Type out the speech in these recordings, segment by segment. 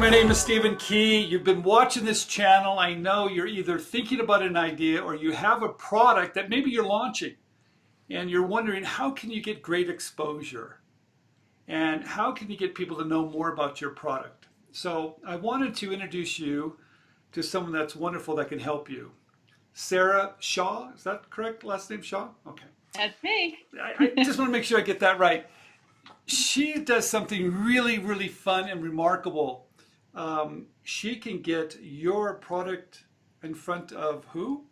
my name is Stephen Key. You've been watching this channel. I know you're either thinking about an idea or you have a product that maybe you're launching and you're wondering how can you get great exposure and how can you get people to know more about your product. So I wanted to introduce you to someone that's wonderful that can help you. Sarah Shaw, is that correct? Last name Shaw? Okay. That's me. I just want to make sure I get that right. She does something really, really fun and remarkable. She can get your product in front of who?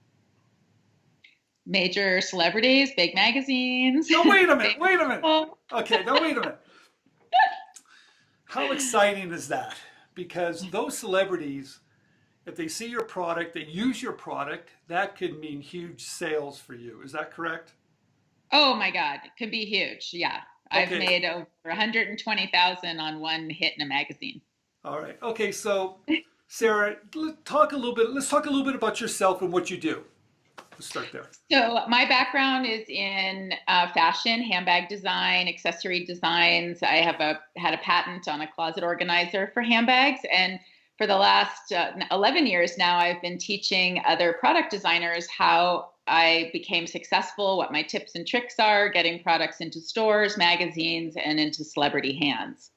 Major celebrities, big magazines. No, wait a minute, wait a minute. People. Okay, no, wait a minute. How exciting is that? Because those celebrities, if they see your product, they use your product, that could mean huge sales for you. Is that correct? Oh my God, it could be huge. Yeah. I've Okay. made over 120,000 on one hit in a magazine. All right. Okay, so Sarah, let's talk a little bit about yourself and what you do. Let's start there. So my background is in fashion, handbag design, accessory designs. I have had a patent on a closet organizer for handbags, and for the last 11 years now, I've been teaching other product designers how I became successful, what my tips and tricks are, getting products into stores, magazines, and into celebrity hands.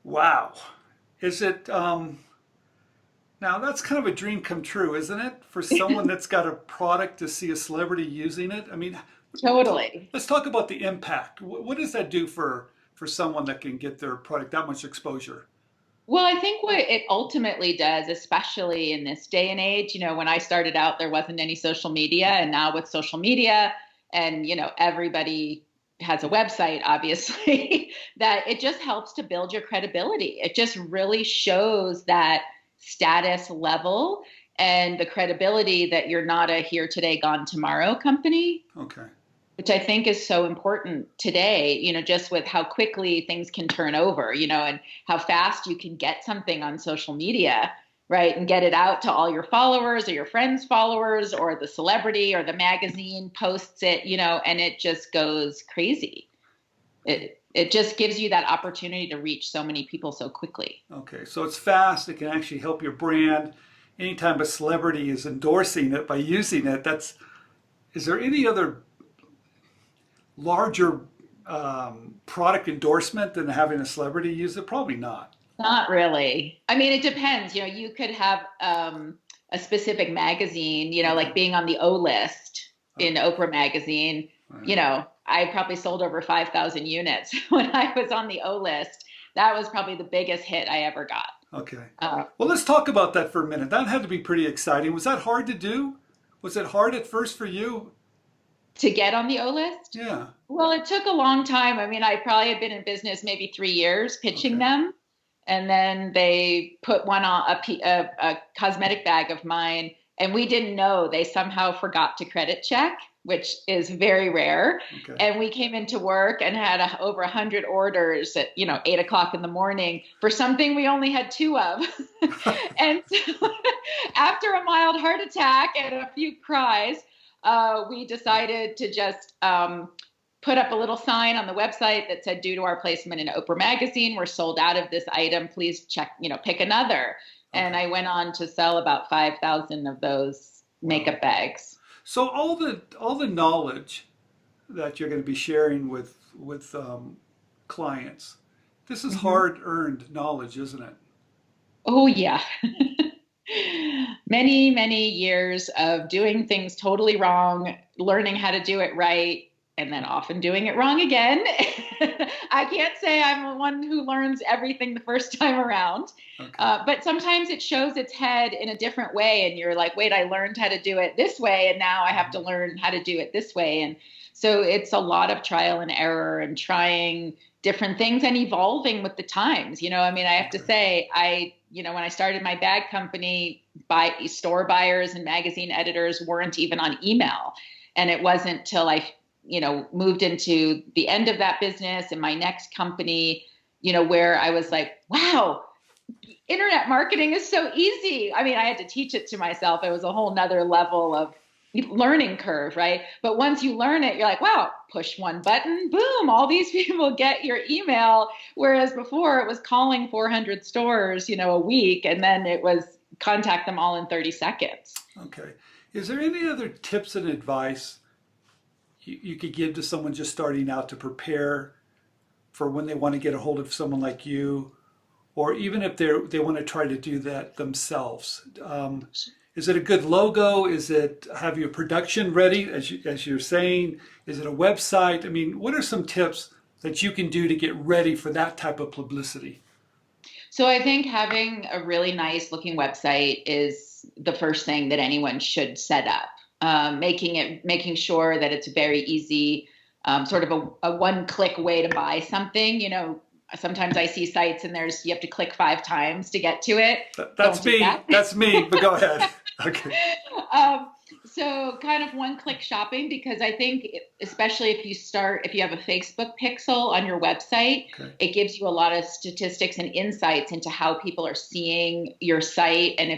Wow. Is it now that's kind of a dream come true, isn't it? For someone that's got a product to see a celebrity using it. I mean, Totally. let's talk about the impact. What does that do for someone that can get their product that much exposure? Well, I think what it ultimately does, especially in this day and age, when I started out, there wasn't any social media. And now with social media and, everybody has a website, obviously, that it just helps to build your credibility. It just really shows that status level and the credibility that you're not a here today, gone tomorrow company, Okay. which I think is so important today, just with how quickly things can turn over, and how fast you can get something on social media, right? And get it out to all your followers or your friends' followers, or the celebrity or the magazine posts it, and it just goes crazy. It just gives you that opportunity to reach so many people so quickly. Okay. So it's fast. It can actually help your brand. Anytime a celebrity is endorsing it by using it, is there any other larger product endorsement than having a celebrity use it? Probably not. Not really. I mean, it depends. You could have a specific magazine, like being on the O list in Oprah magazine. Right. I probably sold over 5,000 units when I was on the O list. That was probably the biggest hit I ever got. Okay. Uh, Well, let's talk about that for a minute. That had to be pretty exciting. Was that hard to do? Was it hard at first for you? to get on the O list? Yeah. Well, it took a long time. I mean, I probably had been in business maybe 3 years pitching Okay. them. And then they put one on a cosmetic bag of mine, and we didn't know. They somehow forgot to credit check, which is very rare. Okay. And we came into work and had over 100 orders at 8 o'clock in the morning for something we only had two of. And so after a mild heart attack and a few cries, we decided to just put up a little sign on the website that said, due to our placement in Oprah magazine, we're sold out of this item. Please check, pick another. And Okay. I went on to sell about 5,000 of those Wow. makeup bags. So all the knowledge that you're going to be sharing with clients, this is hmm hard-earned knowledge, isn't it? Oh, yeah. Many, many years of doing things totally wrong, learning how to do it right, and then often doing it wrong again. I can't say I'm the one who learns everything the first time around, Okay. but sometimes it shows its head in a different way, and you're like, wait, I learned how to do it this way, and now I have to learn how to do it this way. And so it's a lot of trial and error and trying different things and evolving with the times. I mean, I have to Okay. say, when I started my bag company, store buyers and magazine editors weren't even on email. And it wasn't till I moved into the end of that business in my next company, where I was like, wow, internet marketing is so easy. I mean, I had to teach it to myself. It was a whole nother level of learning curve, right? But once you learn it, you're like, wow, push one button, boom, all these people get your email. Whereas before it was calling 400 stores, a week, and then it was contact them all in 30 seconds. Okay. Is there any other tips and advice you could give to someone just starting out to prepare for when they want to get a hold of someone like you, or even if they want to try to do that themselves? Is it a good logo? Is it have your production ready, as you're saying? Is it a website? I mean, what are some tips that you can do to get ready for that type of publicity? So I think having a really nice looking website is the first thing that anyone should set up. Making sure that it's very easy, sort of a one-click way to buy something. Sometimes I see sites and you have to click 5 times to get to it. That's Don't do me. that. That's me. But go ahead. Okay. um, so kind of one-click shopping, because I think, especially if you have a Facebook pixel on your website, Okay. it gives you a lot of statistics and insights into how people are seeing your site. And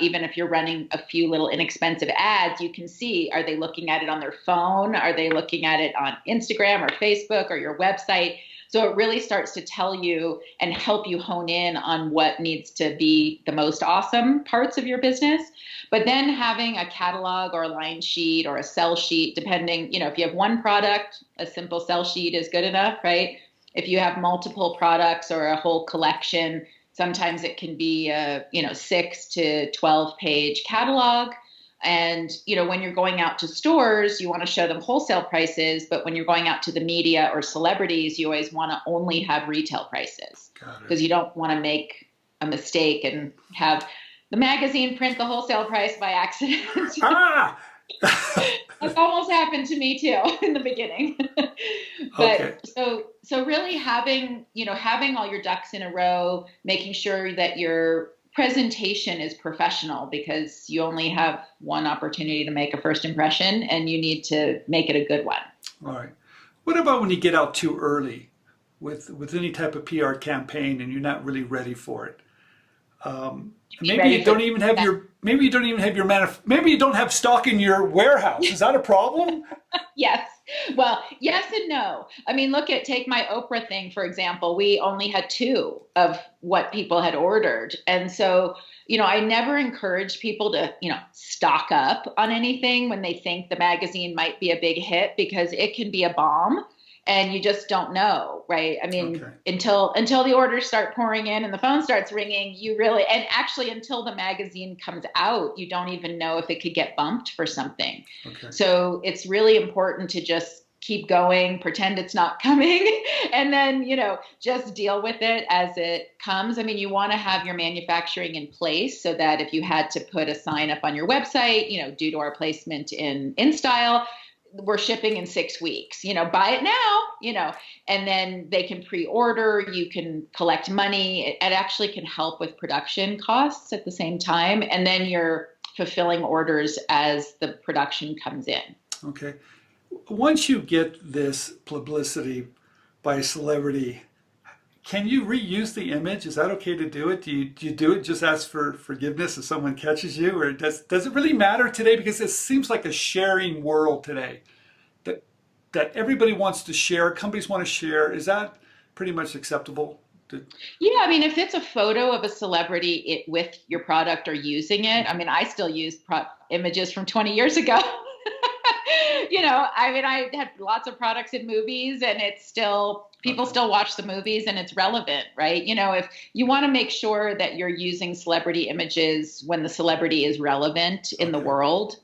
even if you're running a few little inexpensive ads, you can see, are they looking at it on their phone? Are they looking at it on Instagram or Facebook or your website? So it really starts to tell you and help you hone in on what needs to be the most awesome parts of your business. But then having a catalog or a line sheet or a sell sheet, depending, if you have one product, a simple sell sheet is good enough, right? If you have multiple products or a whole collection, sometimes it can be a, 6 to 12 page catalog. And, when you're going out to stores, you want to show them wholesale prices. But when you're going out to the media or celebrities, you always want to only have retail prices, because you don't want to make a mistake and have the magazine print the wholesale price by accident. Ah! That's almost happened to me too in the beginning. But Okay. so really having all your ducks in a row, making sure that your presentation is professional, because you only have one opportunity to make a first impression and you need to make it a good one. All right. What about when you get out too early with any type of PR campaign and you're not really ready for it? Maybe you don't even have your maybe you don't even have your maybe you don't have stock in your warehouse. Is that a problem? Yes. Well, yes and no. I mean, take my Oprah thing, for example. We only had 2 of what people had ordered. And so, I never encourage people to, stock up on anything when they think the magazine might be a big hit, because it can be a bomb and you just don't know, right? I mean, Okay. until the orders start pouring in and the phone starts ringing, and actually until the magazine comes out, you don't even know if it could get bumped for something. Okay. So it's really important to just keep going, pretend it's not coming, and then, just deal with it as it comes. I mean, you want to have your manufacturing in place so that if you had to put a sign up on your website, due to our placement in InStyle, we're shipping in 6 weeks, buy it now, and then they can pre-order, you can collect money. It actually can help with production costs at the same time. And then you're fulfilling orders as the production comes in. Okay. Once you get this publicity by a celebrity, can you reuse the image? Is that okay to do it? Do you do it, just ask for forgiveness if someone catches you? Or does it really matter today? Because it seems like a sharing world today. That everybody wants to share, companies want to share. Is that pretty much acceptable? Yeah, I mean, if it's a photo of a celebrity with your product or using it, I mean, I still use images from 20 years ago. I mean, I had lots of products in movies, and people still watch the movies, and it's relevant, right? If you want to make sure that you're using celebrity images when the celebrity is relevant in the world,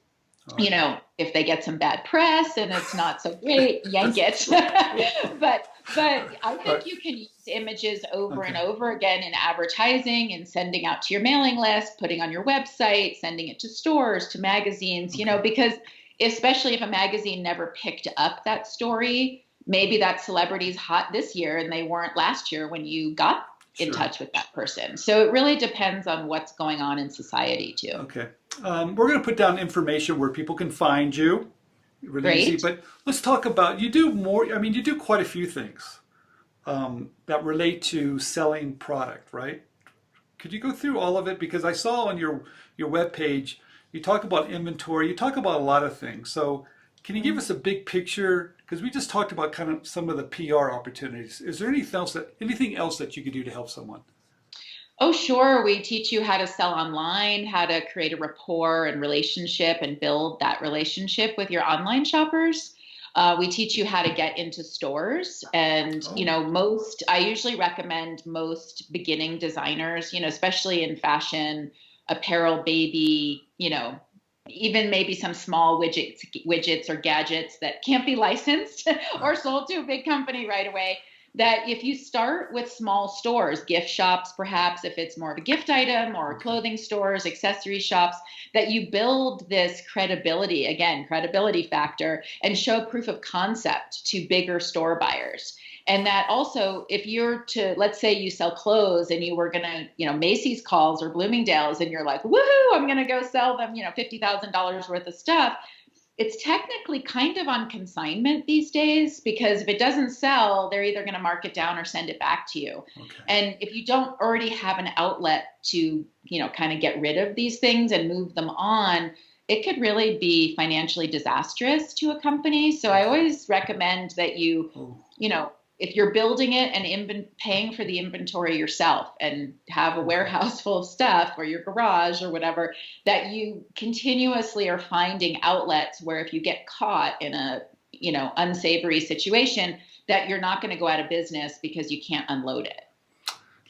if they get some bad press and it's not so great, yank it. But I think you can use images over and over again in advertising and sending out to your mailing list, putting on your website, sending it to stores, to magazines, because especially if a magazine never picked up that story, maybe that celebrity's hot this year and they weren't last year when you got in touch with that person. So it really depends on what's going on in society too. Okay. We're going to put down information where people can find you. Really easy. But let's talk about, you do more, I mean, you do quite a few things that relate to selling product, right? Could you go through all of it? Because I saw on your webpage, you talk about inventory, you talk about a lot of things. So can you give us a big picture? Because we just talked about kind of some of the PR opportunities. Is there anything else that you could do to help someone? Oh, sure. We teach you how to sell online, how to create a rapport and relationship and build that relationship with your online shoppers. We teach you how to get into stores. And, Oh, I usually recommend most beginning designers, especially in fashion, apparel, baby, even maybe some small widgets or gadgets that can't be licensed or sold to a big company right away, that if you start with small stores, gift shops, perhaps if it's more of a gift item, or okay. clothing stores, accessory shops, that you build this credibility, again, credibility factor, and show proof of concept to bigger store buyers. And that also, if you're to, let's say you sell clothes and you were going to, Macy's calls or Bloomingdale's, and you're like, woohoo, I'm going to go sell them, $50,000 worth of stuff. It's technically kind of on consignment these days, because if it doesn't sell, they're either going to mark it down or send it back to you. Okay. And if you don't already have an outlet to, kind of get rid of these things and move them on, it could really be financially disastrous to a company. So I always recommend that Oh, if you're building it and paying for the inventory yourself and have a okay. warehouse full of stuff, or your garage or whatever, that you continuously are finding outlets where if you get caught in a, unsavory situation, that you're not going to go out of business because you can't unload it.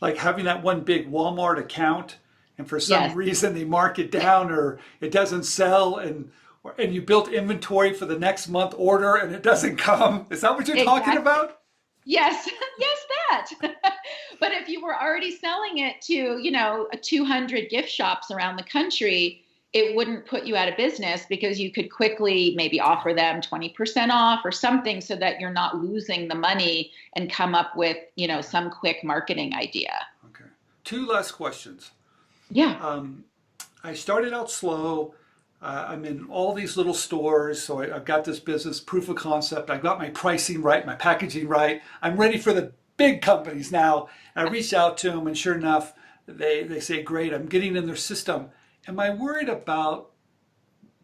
Like having that one big Walmart account, and for some Yes, reason they mark it down or it doesn't sell, and you built inventory for the next month order and it doesn't come. Is that what you're talking exactly. about? Yes, yes, that. But if you were already selling it to, 200 gift shops around the country, it wouldn't put you out of business, because you could quickly maybe offer them 20% off or something, so that you're not losing the money, and come up with, some quick marketing idea. Okay. Two last questions. Yeah. Um, I started out slow. I'm in all these little stores, so I've got this business proof of concept. I got my pricing right, my packaging right. I'm ready for the big companies now. I reached out to them, and sure enough, they say, "Great, I'm getting in their system." Am I worried about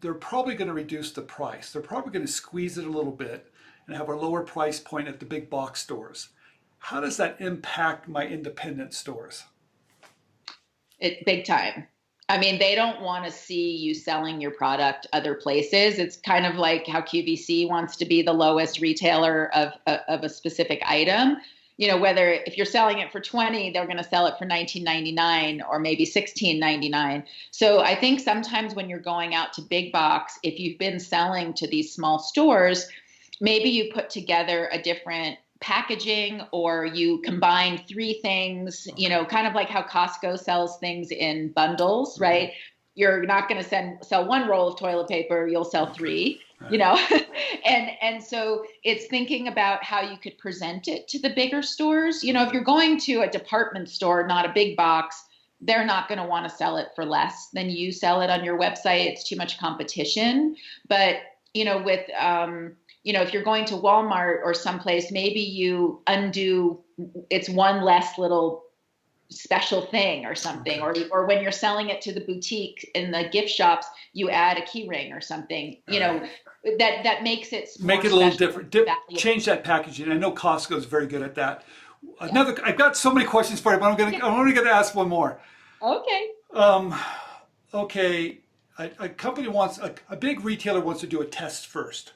they're probably going to reduce the price? They're probably going to squeeze it a little bit and have a lower price point at the big box stores. How does that impact my independent stores? It big time. I mean, they don't want to see you selling your product other places. It's kind of like how QVC wants to be the lowest retailer of a specific item. Whether if you're selling it for 20, they're going to sell it for 19.99 or maybe 16.99. So I think sometimes when you're going out to big box, if you've been selling to these small stores, maybe you put together a different packaging, or you combine three things, Okay. kind of like how Costco sells things in bundles, Mm-hmm. right? You're not going to sell one roll of toilet paper, you'll sell Okay. three, All you right. know. And so it's thinking about how you could present it to the bigger stores. If you're going to a department store, not a big box, they're not going to want to sell it for less than you sell it on your website. It's too much competition. But with if you're going to Walmart or someplace, maybe you undo, it's one less little special thing or something, Okay. or when you're selling it to the boutique in the gift shops, you add a key ring or something, All right. that makes it Make more it a little special different. and valuable. Change that packaging. I know Costco is very good at that. Yeah. I've got so many questions for you, but Yeah. I'm only gonna ask one more. Okay. Um, okay, a company a big retailer wants to do a test first,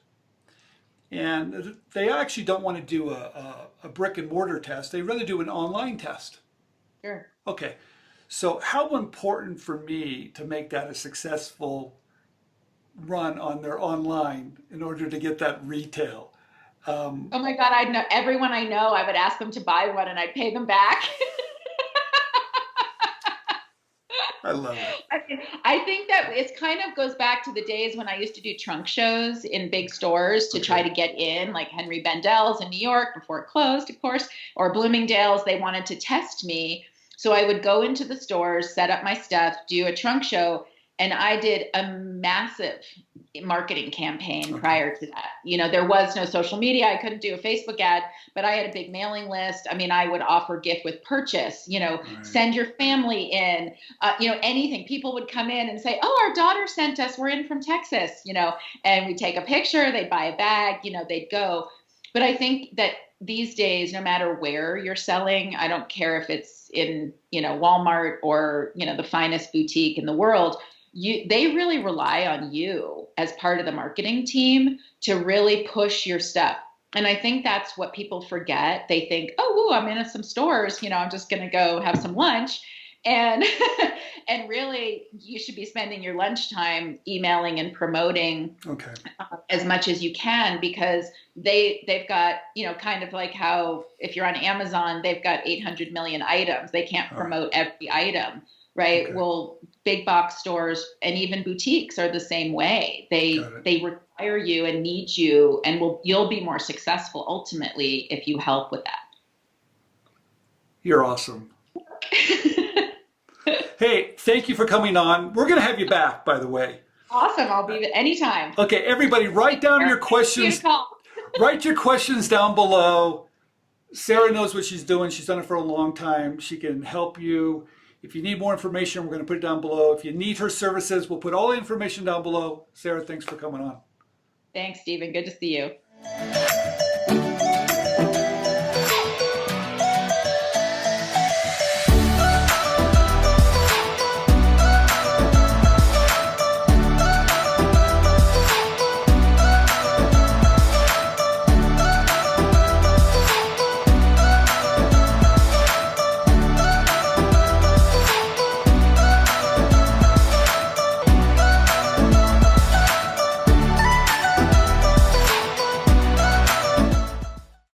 and they actually don't want to do a brick and mortar test. They rather do an online test. Sure. Okay, so how important for me to make that a successful run on their online in order to get that retail? Um, Oh my God, I know everyone I know. I would ask them to buy one and I'd pay them back. I love it. I think that it's kind of goes back to the days when I used to do trunk shows in big stores to try Okay. to get in, like Henry Bendel's in New York before it closed, of course, or Bloomingdale's. They wanted to test me. So I would go into the stores, set up my stuff, do a trunk show, And I did a massive marketing campaign Okay. prior to that. There was no social media. I couldn't do a Facebook ad, but I had a big mailing list. I mean, I would offer gift with purchase, Right. send your family in, anything. People would come in and say, oh, our daughter sent us, we're in from Texas, and we take a picture, they'd buy a bag, they'd go. But I think that these days, no matter where you're selling, I don't care if it's in, Walmart or, the finest boutique in the world, they really rely on you as part of the marketing team to really push your stuff. And I think that's what people forget. They think, oh, ooh, I'm in some stores, I'm just going to go have some lunch. And and really, you should be spending your lunchtime emailing and promoting Okay. as much as you can, because they've got, kind of like how if you're on Amazon, they've got 800 million items. They can't promote every item, right? Okay. Well, big box stores and even boutiques are the same way. They require you and need you, and you'll be more successful ultimately if you help with that. You're awesome. Hey, thank you for coming on. We're going to have you back, by the way. Awesome. I'll be anytime. Okay, everybody, write down your questions. Write your questions down below. Sarah knows what she's doing. She's done it for a long time. She can help you. If you need more information, we're going to put it down below. If you need her services, we'll put all the information down below. Sarah, thanks for coming on. Thanks, Stephen. Good to see you.